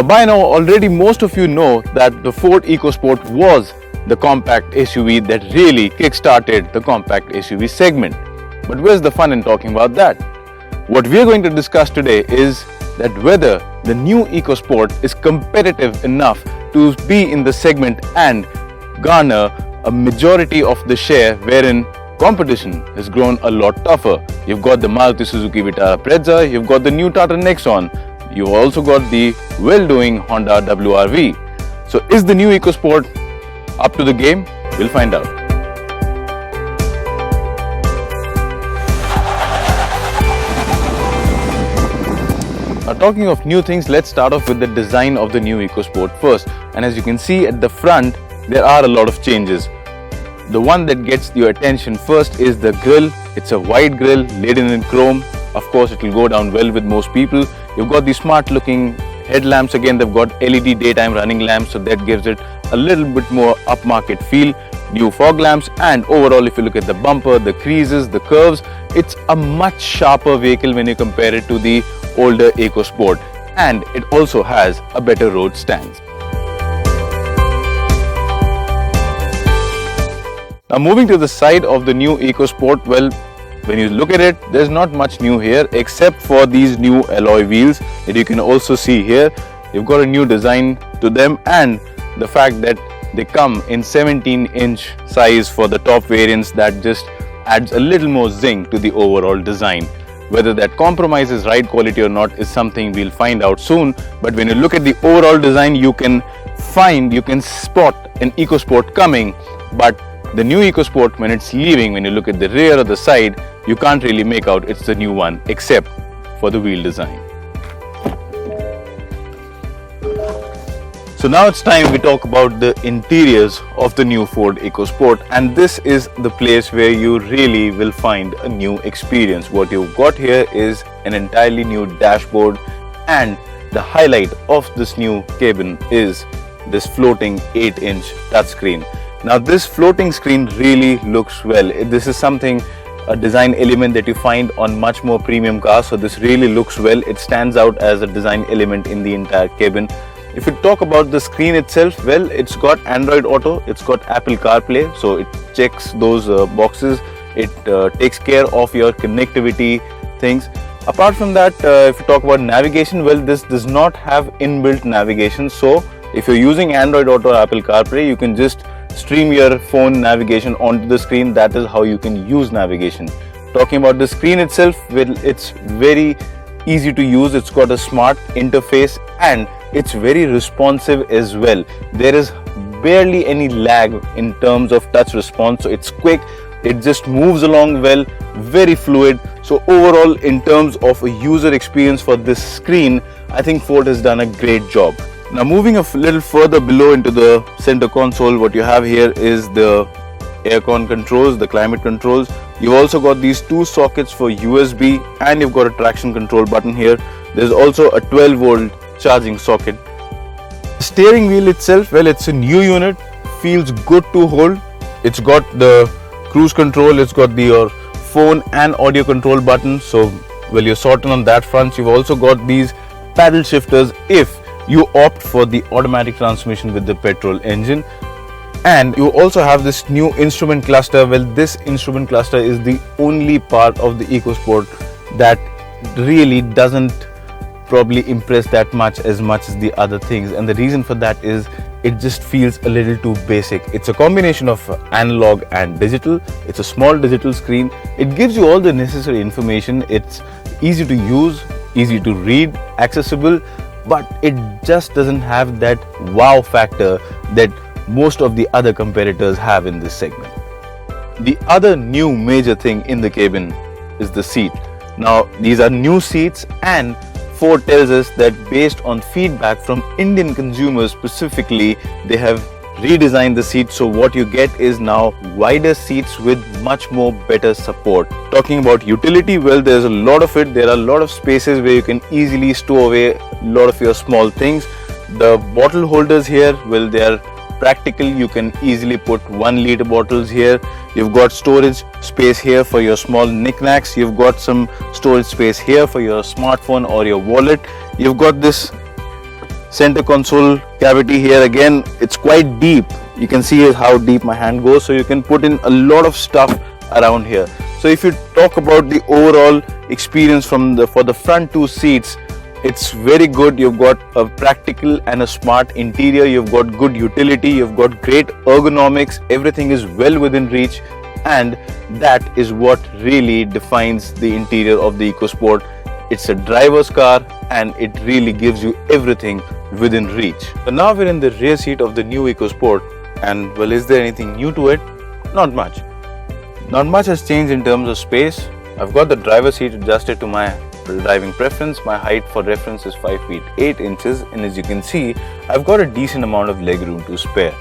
Now by now already most of you know that the Ford Ecosport was the compact SUV that really kick-started the compact SUV segment. But where's the fun in talking about that? What we are going to discuss today is that whether the new EcoSport is competitive enough to be in the segment and garner a majority of the share, wherein competition has grown a lot tougher. You've got the Maruti Suzuki Vitara Brezza, you've got the new Tata Nexon, you've also got the well-doing Honda WRV. So is the new EcoSport up to the game? We'll find out. Now talking of new things, let's start off with the design of the new EcoSport first. And as you can see at the front, there are a lot of changes. The one that gets your attention first is the grille. It's a wide grille laden in chrome. Of course, it will go down well with most people. You've got the smart looking headlamps. Again, they've got LED daytime running lamps, so that gives it a little bit more upmarket feel. New fog lamps, and overall if you look at the bumper, the creases, the curves, it's a much sharper vehicle when you compare it to the older EcoSport, and it also has a better road stance. Now moving to the side of the new EcoSport, well, when you look at it, there's not much new here except for these new alloy wheels that you can also see here. You've got a new design to them, and the fact that they come in 17-inch size for the top variants, that just adds a little more zing to the overall design. Whether that compromises ride quality or not is something we'll find out soon, but when you look at the overall design, you can spot an EcoSport coming, but the new EcoSport, when it's leaving, when you look at the rear or the side, you can't really make out it's the new one except for the wheel design. So now it's time we talk about the interiors of the new Ford EcoSport, and this is the place where you really will find a new experience. What you've got here is an entirely new dashboard, and the highlight of this new cabin is this floating 8-inch touchscreen. Now this floating screen really looks well. This is a design element that you find on much more premium cars, so this really looks well. It stands out as a design element in the entire cabin. If you talk about the screen itself, well, it's got Android Auto, it's got Apple CarPlay, so it checks those boxes. It takes care of your connectivity things. Apart from that, if you talk about navigation, well, this does not have inbuilt navigation, so if you're using Android Auto or Apple CarPlay, you can just stream your phone navigation onto the screen. That is how you can use navigation. Talking about the screen itself, well, it's very easy to use. It's got a smart interface and it's very responsive as well. There is barely any lag in terms of touch response, so it's quick, it just moves along well, very fluid. So overall, in terms of a user experience for this screen, I think Ford has done a great job. Now moving a little further below into the center console, what you have here is the aircon controls, the climate controls. You've also got these two sockets for USB, and you've got a traction control button here. There's also a 12-volt charging socket. The steering wheel itself, well, it's a new unit, feels good to hold. It's got the cruise control, it's got your phone and audio control button, so well, you're sorted on that front. You've also got these paddle shifters if you opt for the automatic transmission with the petrol engine. And you also have this new instrument cluster. Well, this instrument cluster is the only part of the EcoSport that really doesn't probably impress that much as the other things, and the reason for that is it just feels a little too basic. It's a combination of analog and digital. It's a small digital screen. It gives you all the necessary information. It's easy to use, easy to read, accessible, but it just doesn't have that wow factor that most of the other competitors have in this segment. The other new major thing in the cabin is the seat. Now these are new seats, and Ford tells us that based on feedback from Indian consumers specifically, they have redesigned the seat, so what you get is now wider seats with much more better support. Talking about utility, well, there's a lot of it. There are a lot of spaces where you can easily stow away a lot of your small things. The bottle holders here, well, they are practical. You can easily put 1 liter bottles here. You've got storage space here for your small knickknacks. You've got some storage space here for your smartphone or your wallet. You've got this Center console cavity here again, it's quite deep. You can see how deep my hand goes, so you can put in a lot of stuff around here. So if you talk about the overall experience for the front two seats, it's very good. You've got a practical and a smart interior, you've got good utility, you've got great ergonomics, everything is well within reach, and that is what really defines the interior of the EcoSport. It's a driver's car and it really gives you everything within reach. So now we're in the rear seat of the new EcoSport, and well, is there anything new to it? Not much. Not much has changed in terms of space. I've got the driver's seat adjusted to my driving preference. My height for reference is 5 feet 8 inches, and as you can see, I've got a decent amount of leg room to spare.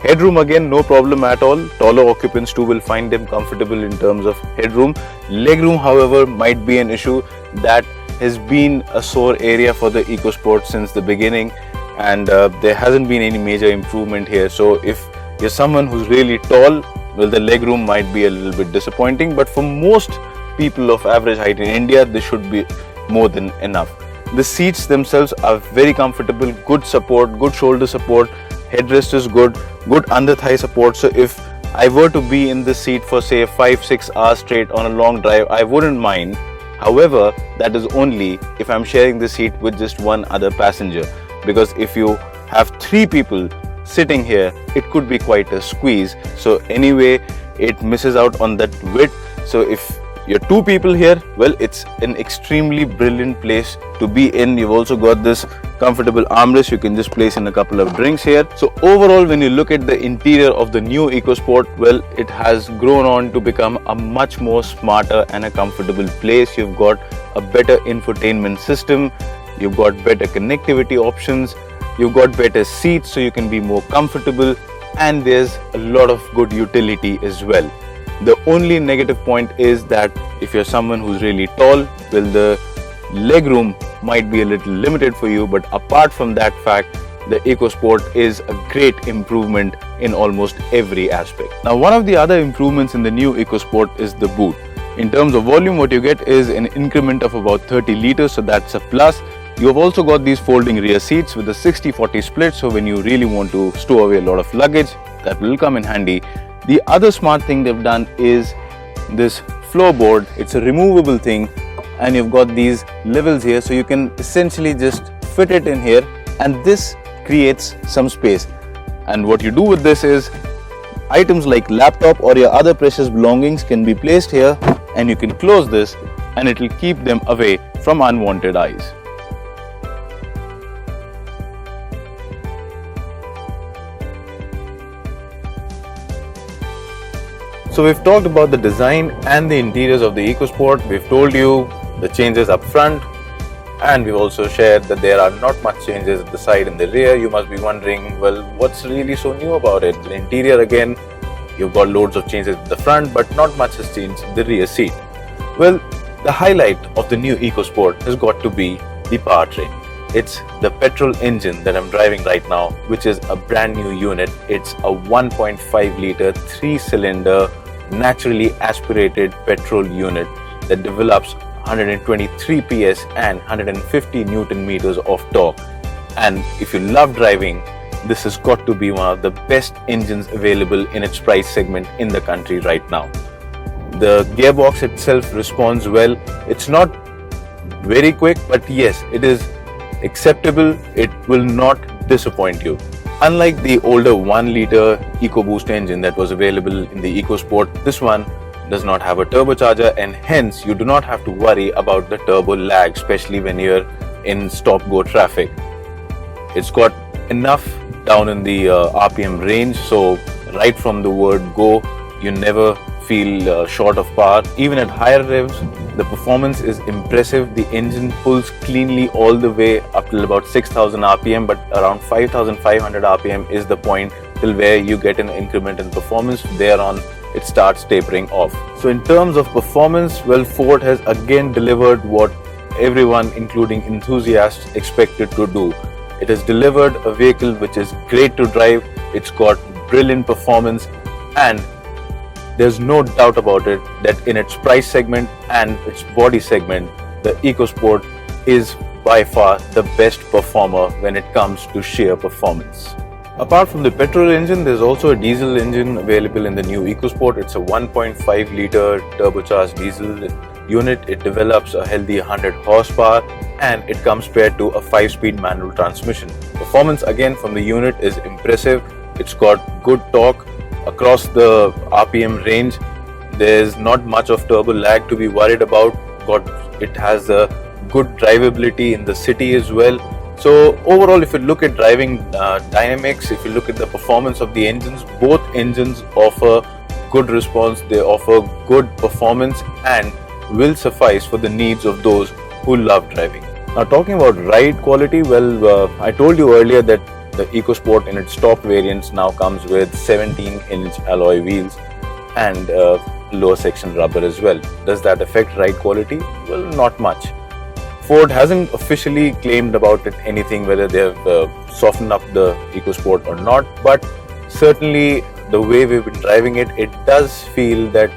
Headroom again, no problem at all. Taller occupants too will find them comfortable in terms of headroom. Legroom, however, might be an issue. That has been a sore area for the EcoSport since the beginning, and there hasn't been any major improvement here. So if you're someone who's really tall, well, the legroom might be a little bit disappointing, but for most people of average height in India, this should be more than enough. The seats themselves are very comfortable, good support, good shoulder support, headrest is good, good under thigh support. So if I were to be in this seat for say 5-6 hours straight on a long drive, I wouldn't mind. However, that is only if I'm sharing the seat with just one other passenger, because if you have 3 people sitting here, it could be quite a squeeze. So anyway, it misses out on that width. So if you're 2 people here, well, it's an extremely brilliant place to be in. You've also got this comfortable armrest. You can just place in a couple of drinks here. So overall, when you look at the interior of the new EcoSport, well, it has grown on to become a much more smarter and a comfortable place. You've got a better infotainment system, you've got better connectivity options, you've got better seats so you can be more comfortable, and there's a lot of good utility as well. The only negative point is that if you're someone who's really tall, well, the legroom might be a little limited for you, but apart from that fact, the EcoSport is a great improvement in almost every aspect. Now, one of the other improvements in the new EcoSport is the boot. In terms of volume, what you get is an increment of about 30 liters, so that's a plus. You have also got these folding rear seats with a 60-40 split, so when you really want to stow away a lot of luggage, that will come in handy. The other smart thing they've done is this floorboard. It's a removable thing, and you've got these levels here, so you can essentially just fit it in here, and this creates some space. And what you do with this is items like laptop or your other precious belongings can be placed here, and you can close this and it will keep them away from unwanted eyes. So we've talked about the design and the interiors of the EcoSport. We've told you the changes up front, and we've also shared that there are not much changes at the side and the rear. You must be wondering, well, what's really so new about it? The interior, again, you've got loads of changes at the front, but not much has changed in the rear seat. Well, the highlight of the new EcoSport has got to be the powertrain. It's the petrol engine that I'm driving right now, which is a brand new unit. It's a 1.5 litre 3-cylinder naturally aspirated petrol unit that develops 123 PS and 150 Newton meters of torque. And if you love driving, this has got to be one of the best engines available in its price segment in the country right now. The gearbox itself responds well. It's not very quick, but yes, it is acceptable. It will not disappoint you. Unlike the older 1 litre EcoBoost engine that was available in the EcoSport, this one does not have a turbocharger, and hence you do not have to worry about the turbo lag, especially when you're in stop-go traffic. It's got enough down in the RPM range, so right from the word go, you never feel short of power. Even at higher revs, the performance is impressive. The engine pulls cleanly all the way up till about 6000 RPM, but around 5500 RPM is the point till where you get an increment in performance. Thereon, it starts tapering off. So in terms of performance, well, Ford has again delivered what everyone, including enthusiasts, expected to do. It has delivered a vehicle which is great to drive. It's got brilliant performance, and there's no doubt about it that in its price segment and its body segment, the EcoSport is by far the best performer when it comes to sheer performance. Apart from the petrol engine, there's also a diesel engine available in the new EcoSport. It's a 1.5 litre turbocharged diesel unit. It develops a healthy 100 horsepower and it comes paired to a 5-speed manual transmission. Performance again from the unit is impressive. It's got good torque across the RPM range. There's not much of turbo lag to be worried about. It has a good drivability in the city as well. So overall, if you look at driving dynamics, if you look at the performance of the engines, both engines offer good response, they offer good performance and will suffice for the needs of those who love driving. Now talking about ride quality, well, I told you earlier that the EcoSport in its top variants now comes with 17-inch alloy wheels and lower section rubber as well. Does that affect ride quality? Well, not much. Ford hasn't officially claimed about it anything, whether they have softened up the EcoSport or not, but certainly the way we've been driving it, it does feel that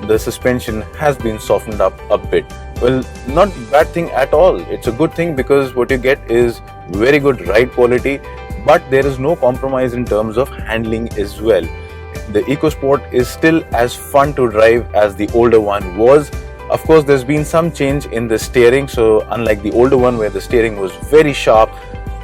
the suspension has been softened up a bit. Well, not a bad thing at all. It's a good thing because what you get is very good ride quality, but there is no compromise in terms of handling as well. The EcoSport is still as fun to drive as the older one was. Of course, there's been some change in the steering, so unlike the older one where the steering was very sharp,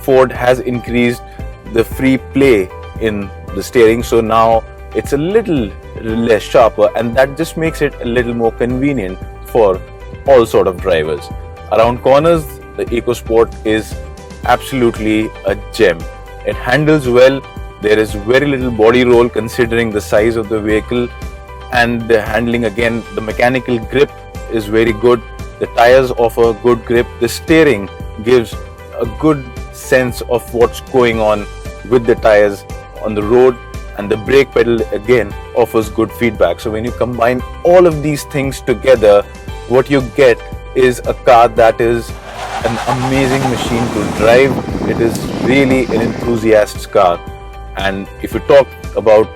Ford has increased the free play in the steering, so now it's a little less sharper and that just makes it a little more convenient for all sort of drivers. Around corners, the EcoSport is absolutely a gem. It handles well, there is very little body roll considering the size of the vehicle, and the handling again, the mechanical grip is very good. The tires offer good grip. The steering gives a good sense of what's going on with the tires on the road, and the brake pedal again offers good feedback. So when you combine all of these things together, what you get is a car that is an amazing machine to drive. It is really an enthusiast's car. And if you talk about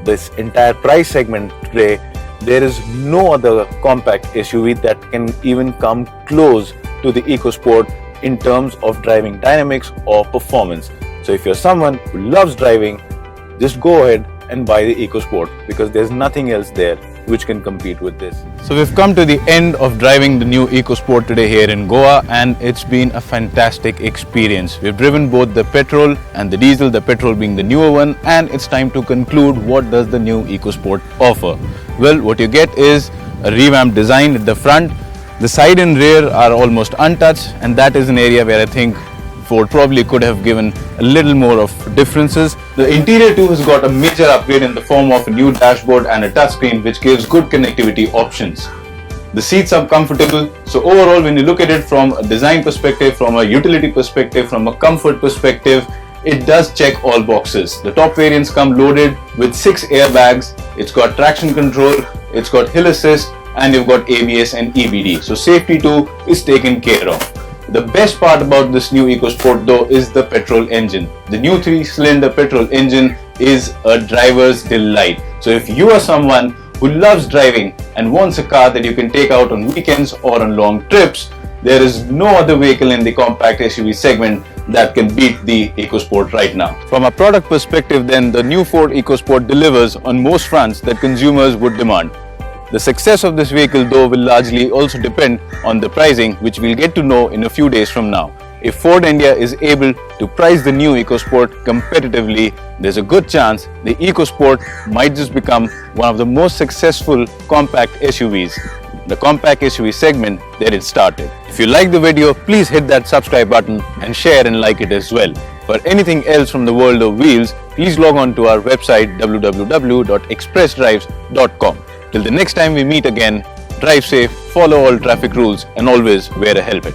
this entire price segment today, there is no other compact SUV that can even come close to the EcoSport in terms of driving dynamics or performance. So if you're someone who loves driving, just go ahead and buy the EcoSport because there's nothing else there which can compete with this. So we've come to the end of driving the new EcoSport today here in Goa, and it's been a fantastic experience. We've driven both the petrol and the diesel, the petrol being the newer one, and it's time to conclude what does the new EcoSport offer. Well, what you get is a revamped design at the front. The side and rear are almost untouched, and that is an area where I think Ford probably could have given a little more of differences. The interior too has got a major upgrade in the form of a new dashboard and a touchscreen which gives good connectivity options. The seats are comfortable, so overall when you look at it from a design perspective, from a utility perspective, from a comfort perspective, it does check all boxes. The top variants come loaded with 6 airbags, it's got traction control, it's got hill assist, and you've got ABS and EBD. So safety too is taken care of. The best part about this new EcoSport though is the petrol engine. The new 3-cylinder petrol engine is a driver's delight. So if you are someone who loves driving and wants a car that you can take out on weekends or on long trips, there is no other vehicle in the compact SUV segment that can beat the EcoSport right now. From a product perspective then, the new Ford EcoSport delivers on most fronts that consumers would demand. The success of this vehicle though will largely also depend on the pricing, which we'll get to know in a few days from now. If Ford India is able to price the new EcoSport competitively, there's a good chance the EcoSport might just become one of the most successful compact SUVs, the compact SUV segment that it started. If you like the video, please hit that subscribe button and share and like it as well. For anything else from the world of wheels, please log on to our website www.expressdrives.com. Till the next time we meet again, drive safe, follow all traffic rules and always wear a helmet.